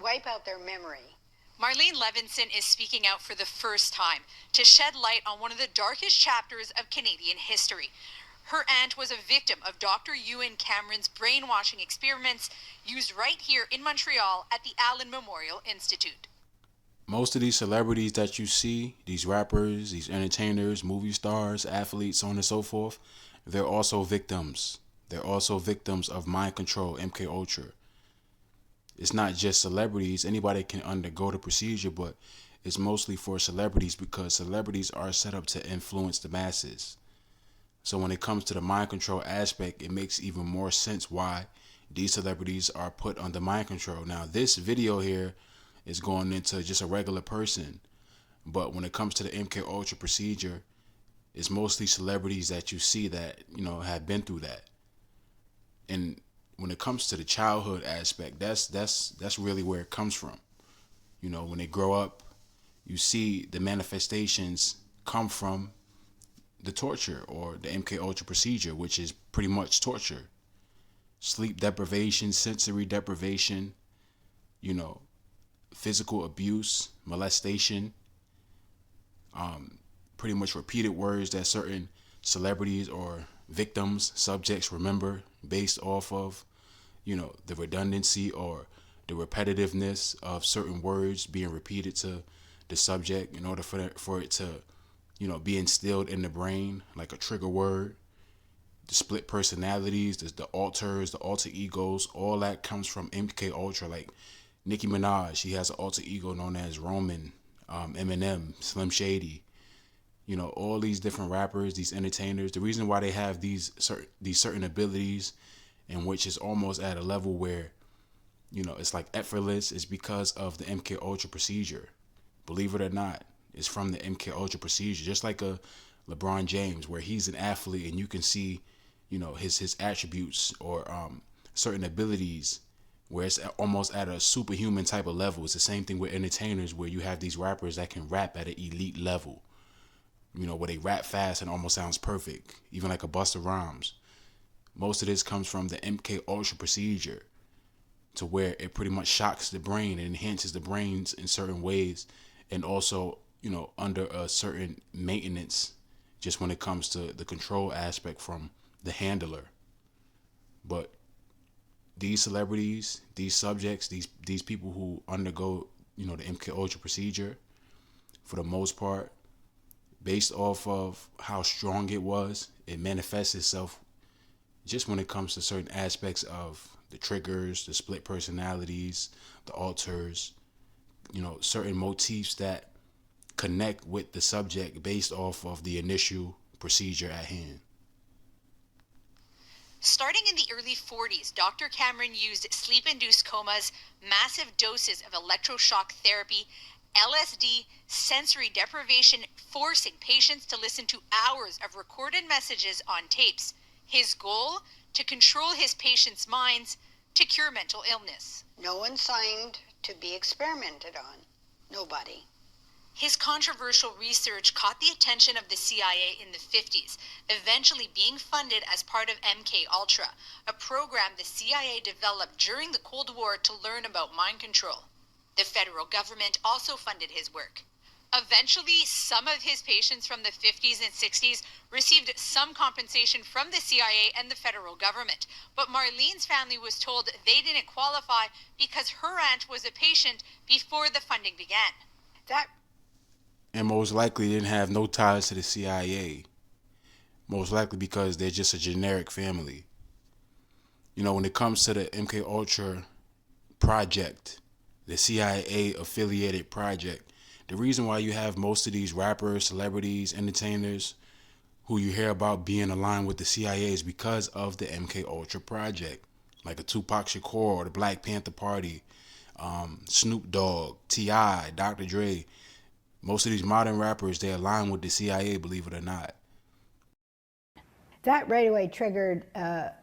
wipe out their memory. Marlene Levinson is speaking out for the first time to shed light on one of the darkest chapters of Canadian history. Her aunt was a victim of Dr. Ewan Cameron's brainwashing experiments used right here in Montreal at the Allen Memorial Institute. Most of these celebrities that you see, these rappers, these entertainers, movie stars, athletes, so on and so forth, they're also victims. They're also victims of mind control, MK Ultra. It's not just celebrities. Anybody can undergo the procedure, but it's mostly for celebrities because celebrities are set up to influence the masses. So when it comes to the mind control aspect, it makes even more sense why these celebrities are put under mind control. Now, this video here is going into just a regular person, but when it comes to the MK Ultra procedure, it's mostly celebrities that you see that, have been through that. And when it comes to the childhood aspect, that's really where it comes from. When they grow up, you see the manifestations come from the torture or the MK Ultra procedure, which is pretty much torture. Sleep deprivation, sensory deprivation, physical abuse, molestation, pretty much repeated words that certain celebrities or victims, subjects remember based off of, the redundancy or the repetitiveness of certain words being repeated to the subject in order for it to, be instilled in the brain like a trigger word. The split personalities, the alters, the alter egos, all that comes from MK Ultra. Like Nicki Minaj, she has an alter ego known as Roman, Eminem, Slim Shady. All these different rappers, these entertainers. The reason why they have these certain abilities, in which is almost at a level where, it's like effortless, is because of the MK Ultra procedure. Believe it or not, it's from the MK Ultra procedure. Just like a LeBron James, where he's an athlete and you can see, his attributes or certain abilities, where it's almost at a superhuman type of level. It's the same thing with entertainers, where you have these rappers that can rap at an elite level. Where they rap fast and almost sounds perfect, even like a Busta Rhymes. Most of this comes from the MK Ultra procedure, to where it pretty much shocks the brain and enhances the brains in certain ways, and also, under a certain maintenance, just when it comes to the control aspect from the handler. But these celebrities, these subjects, these people who undergo, the MK Ultra procedure, for the most part, based off of how strong it was, it manifests itself just when it comes to certain aspects of the triggers, the split personalities, the alters, certain motifs that connect with the subject based off of the initial procedure at hand. Starting in the early 40s, Dr. Cameron used sleep-induced comas, massive doses of electroshock therapy, LSD, sensory deprivation, forcing patients to listen to hours of recorded messages on tapes. His goal? To control his patients' minds, to cure mental illness. No one signed to be experimented on. Nobody. His controversial research caught the attention of the CIA in the 50s, eventually being funded as part of MK Ultra, a program the CIA developed during the Cold War to learn about mind control. The federal government also funded his work. Eventually, some of his patients from the 50s and 60s received some compensation from the CIA and the federal government, but Marlene's family was told they didn't qualify because her aunt was a patient before the funding began. And most likely didn't have no ties to the CIA. Most likely because they're just a generic family. When it comes to the MK Ultra project, the CIA affiliated project, the reason why you have most of these rappers, celebrities, entertainers who you hear about being aligned with the CIA is because of the MK Ultra project, like a Tupac Shakur or the Black Panther Party, Snoop Dogg, T.I., Dr. Dre. Most of these modern rappers, they align with the CIA, believe it or not. That right away triggered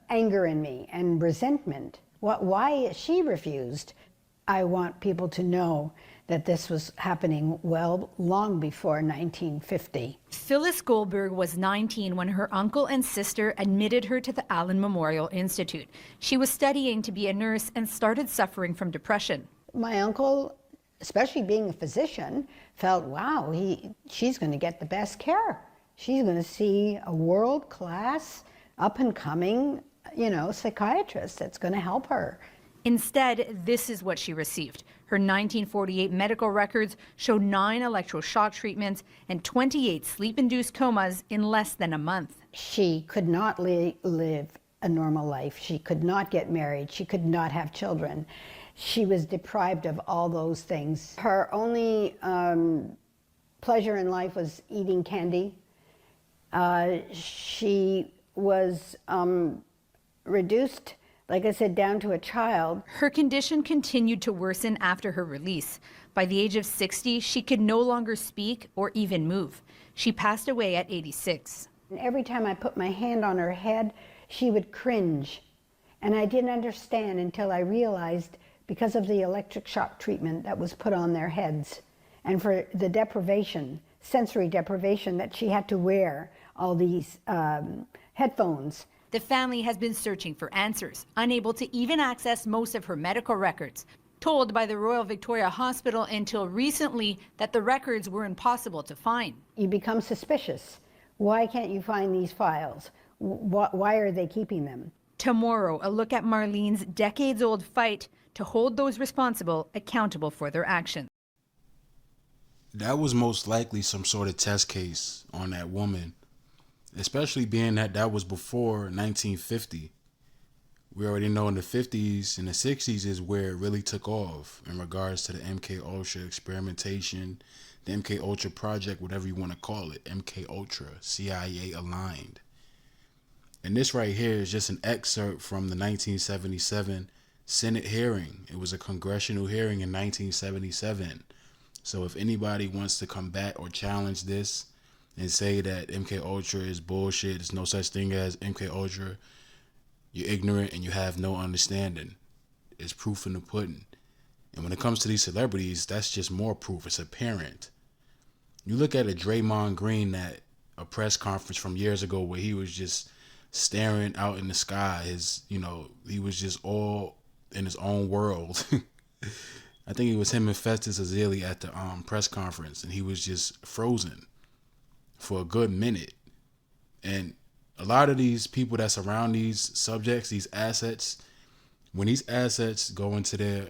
anger in me and resentment. Why she refused? I want people to know that this was happening long before 1950. Phyllis Goldberg was 19 when her uncle and sister admitted her to the Allen Memorial Institute. She was studying to be a nurse and started suffering from depression. My uncle, especially being a physician, felt, wow, she's going to get the best care. She's going to see a world-class, up-and-coming, psychiatrist that's going to help her. Instead, this is what she received. Her 1948 medical records show 9 electroshock treatments and 28 sleep-induced comas in less than a month. She could not live a normal life. She could not get married. She could not have children. She was deprived of all those things. Her only pleasure in life was eating candy. She was reduced, like I said, down to a child. Her condition continued to worsen after her release. By the age of 60, she could no longer speak or even move. She passed away at 86. And every time I put my hand on her head, she would cringe. And I didn't understand until I realized, because of the electric shock treatment that was put on their heads, and for the deprivation, sensory deprivation, that she had to wear all these headphones. The family has been searching for answers, unable to even access most of her medical records. Told by the Royal Victoria Hospital until recently that the records were impossible to find. You become suspicious. Why can't you find these files? Why are they keeping them? Tomorrow, a look at Marlene's decades-old fight to hold those responsible accountable for their actions. That was most likely some sort of test case on that woman, especially being that that was before 1950. We already know in the 50s and the 60s is where it really took off in regards to the MK Ultra experimentation, the MK Ultra project, whatever you want to call it, MK Ultra, CIA aligned. And this right here is just an excerpt from the 1977 Senate hearing. It was a congressional hearing in 1977. So if anybody wants to combat or challenge this and say that MK Ultra is bullshit, there's no such thing as MK Ultra, you're ignorant and you have no understanding. It's proof in the pudding. And when it comes to these celebrities, that's just more proof. It's apparent. You look at a Draymond Green at a press conference from years ago where he was just staring out in the sky. He was just all in his own world. I think it was him and Festus Ezeli at the press conference, and he was just frozen for a good minute. And a lot of these people that surround these subjects, these assets, when these assets go into their,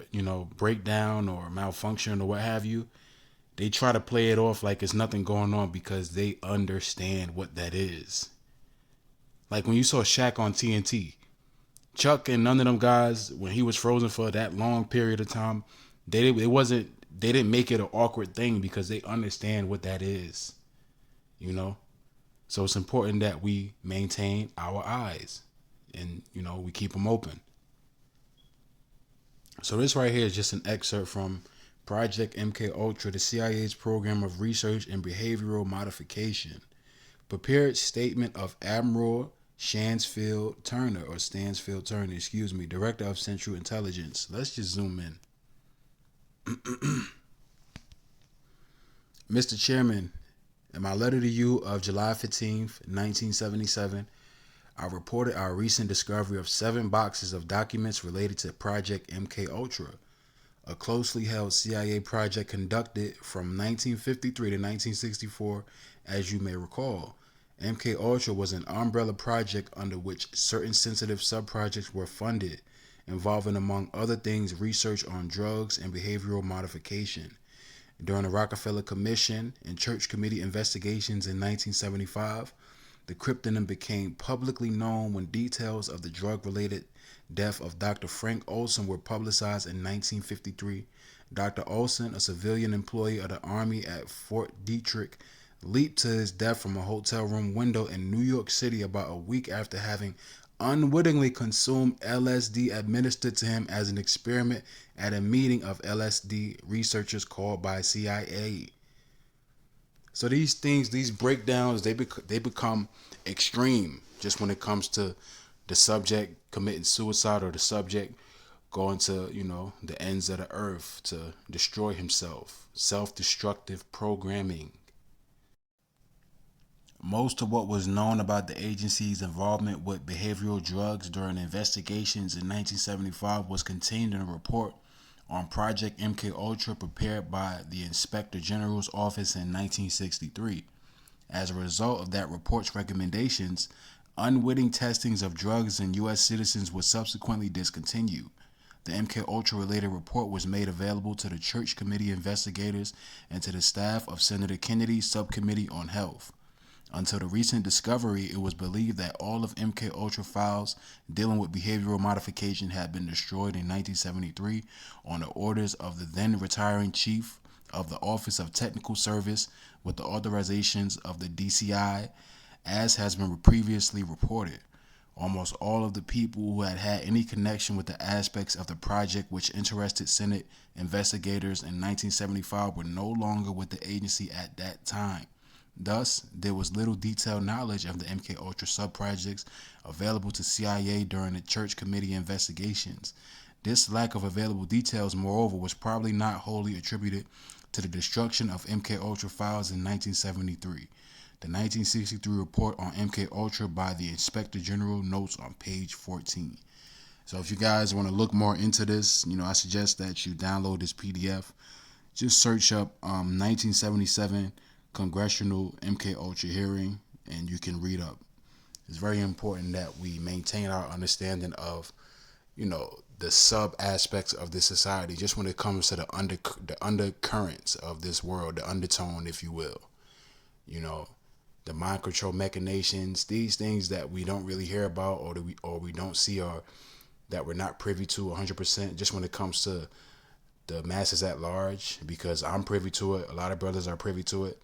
breakdown or malfunction or what have you, they try to play it off like it's nothing going on because they understand what that is. Like when you saw Shaq on TNT, Chuck and none of them guys, when he was frozen for that long period of time, they didn't make it an awkward thing because they understand what that is, So it's important that we maintain our eyes and, we keep them open. So this right here is just an excerpt from Project MK Ultra, the CIA's program of research and behavioral modification. Prepared statement of Admiral Stansfield Turner, Director of Central Intelligence. Let's just zoom in. Mr. Chairman, in my letter to you of July 15th, 1977, I reported our recent discovery of 7 boxes of documents related to Project MK Ultra, a closely held CIA project conducted from 1953 to 1964, as you may recall. MK Ultra was an umbrella project under which certain sensitive sub-projects were funded, involving, among other things, research on drugs and behavioral modification. During the Rockefeller Commission and Church Committee investigations in 1975, the cryptonym became publicly known when details of the drug-related death of Dr. Frank Olson were publicized in 1953. Dr. Olson, a civilian employee of the Army at Fort Detrick, leaped to his death from a hotel room window in New York City about a week after having unwittingly consumed LSD administered to him as an experiment at a meeting of LSD researchers called by CIA. So these things, these breakdowns, they become extreme just when it comes to the subject committing suicide or the subject going to, the ends of the earth to destroy himself. Self-destructive programming. Most of what was known about the agency's involvement with behavioral drugs during investigations in 1975 was contained in a report on Project MK Ultra prepared by the Inspector General's office in 1963. As a result of that report's recommendations, unwitting testings of drugs in U.S. citizens was subsequently discontinued. The MK Ultra related report was made available to the Church Committee investigators and to the staff of Senator Kennedy's Subcommittee on Health. Until the recent discovery, it was believed that all of MK Ultra files dealing with behavioral modification had been destroyed in 1973 on the orders of the then retiring chief of the Office of Technical Service with the authorizations of the DCI, as has been previously reported. Almost all of the people who had had any connection with the aspects of the project which interested Senate investigators in 1975 were no longer with the agency at that time. Thus, there was little detailed knowledge of the MK Ultra subprojects available to CIA during the Church Committee investigations. This lack of available details, moreover, was probably not wholly attributed to the destruction of MK Ultra files in 1973. The 1963 report on MK Ultra by the Inspector General notes on page 14. So if you guys want to look more into this, I suggest that you download this PDF. Just search up 1977 Congressional MK Ultra hearing, and you can read up. It's very important that we maintain our understanding of, the sub aspects of this society, just when it comes to the undercurrents of this world, the undertone, if you will. The mind control machinations, these things that we don't really hear about, or we don't see, or that we're not privy to 100%, just when it comes to the masses at large, because I'm privy to it, a lot of brothers are privy to it.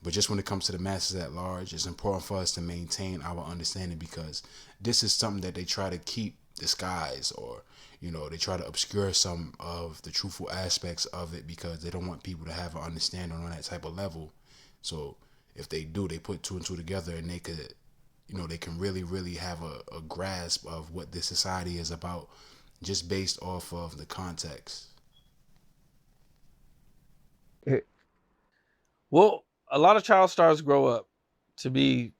But just when it comes to the masses at large, it's important for us to maintain our understanding, because this is something that they try to keep disguised, or, they try to obscure some of the truthful aspects of it because they don't want people to have an understanding on that type of level. So if they do, they put two and two together, and they could, they can really, really have a grasp of what this society is about just based off of the context. Well, a lot of child stars grow up to be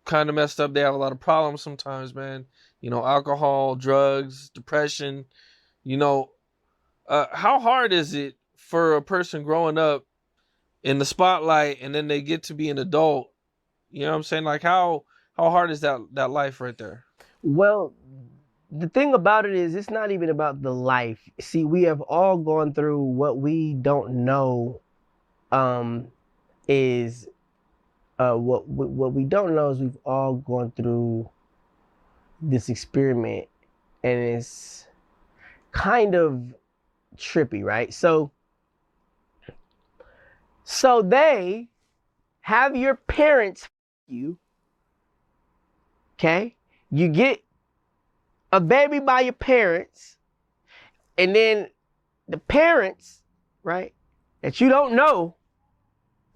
kind of messed up. They have a lot of problems sometimes, man. Alcohol, drugs, depression. How hard is it for a person growing up in the spotlight and then they get to be an adult? You know what I'm saying? Like, how hard is that life right there? Well, the thing about it is, it's not even about the life. See, we have all gone through what we don't know. What we don't know is we've all gone through this experiment, and it's kind of trippy, right? So they have your parents you, okay? You get a baby by your parents, and then the parents, right, that you don't know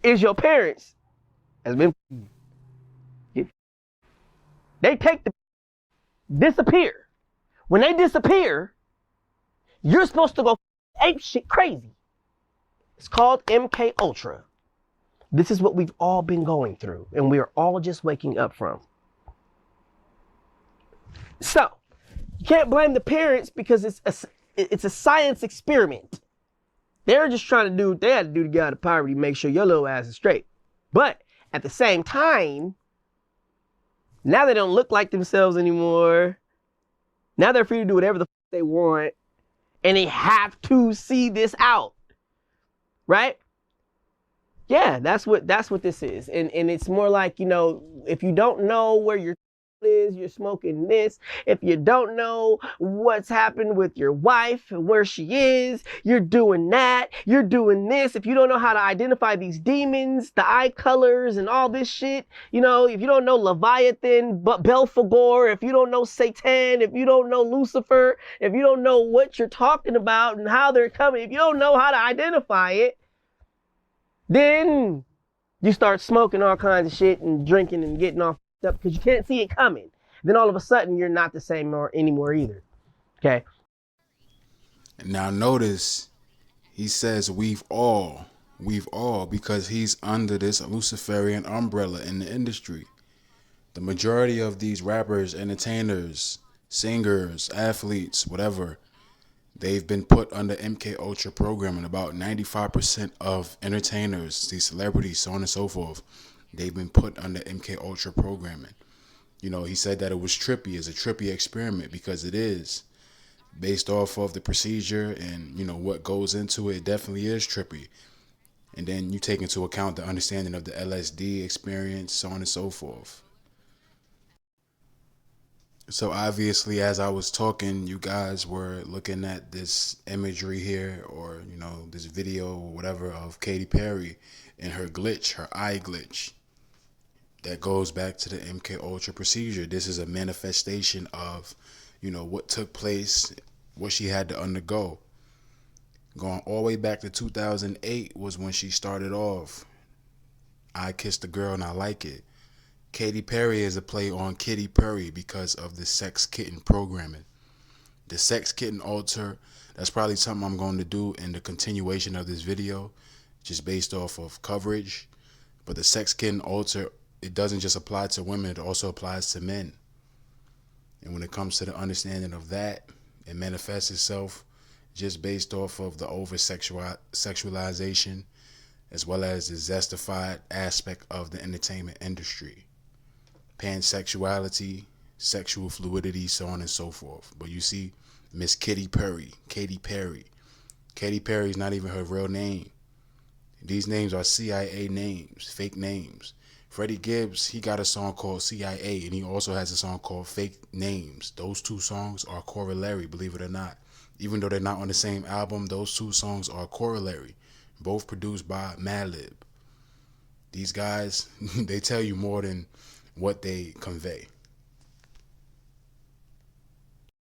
is your parents, has been, they take the, disappear. When they disappear, you're supposed to go ape shit crazy. It's called MK Ultra. This is what we've all been going through, and we are all just waking up from. So, you can't blame the parents, because it's a science experiment. They're just trying to do what they had to do to get out of poverty, make sure your little ass is straight. But at the same time, now they don't look like themselves anymore. Now they're free to do whatever the fuck they want, and they have to see this out, right? Yeah, that's what this is, and it's more like, if you don't know where your is, you're smoking this. If you don't know what's happened with your wife and where she is, you're doing that. You're doing this. If you don't know how to identify these demons, the eye colors and all this shit, if you don't know Leviathan, but Belphegor, if you don't know Satan, if you don't know Lucifer, if you don't know what you're talking about and how they're coming, if you don't know how to identify it, then you start smoking all kinds of shit and drinking and getting off up because you can't see it coming. Then all of a sudden you're not the same anymore either. Okay. Now notice he says we've all, because he's under this Luciferian umbrella in the industry. The majority of these rappers, entertainers, singers, athletes, whatever, They've been put under MK Ultra programming. About 95% of entertainers, these celebrities, so on and so forth, they've been put under MK Ultra programming. You know, he said that it was trippy, it's a trippy experiment, because it is based off of the procedure and, you know, what goes into it. It definitely is trippy. And then you take into account the understanding of the LSD experience, so on and so forth. So obviously, as I was talking, you guys were looking at this imagery here, or, you know, this video or whatever, of Katy Perry and her glitch, her eye glitch. That goes back to the MK Ultra procedure. This is a manifestation of, you know, what took place, what she had to undergo. Going all the way back to 2008 was when she started off. I Kissed a Girl and I Like It. Katy Perry is a play on Kitty Purry because of the sex kitten programming. The sex kitten altar, that's probably something I'm going to do in the continuation of this video, just based off of coverage. But the sex kitten altar, it doesn't just apply to women, it also applies to men. And when it comes to the understanding of that, it manifests itself just based off of the over-sexualization, as well as the zestified aspect of the entertainment industry. Pansexuality, sexual fluidity, so on and so forth. But you see, Miss Kitty Purry, Katy Perry. Katy Perry is not even her real name. These names are CIA names, fake names. Freddie Gibbs, he got a song called CIA, and he also has a song called Fake Names. Those two songs are corollary, believe it or not. Even though they're not on the same album, those two songs are corollary. Both produced by Madlib. These guys, they tell you more than what they convey.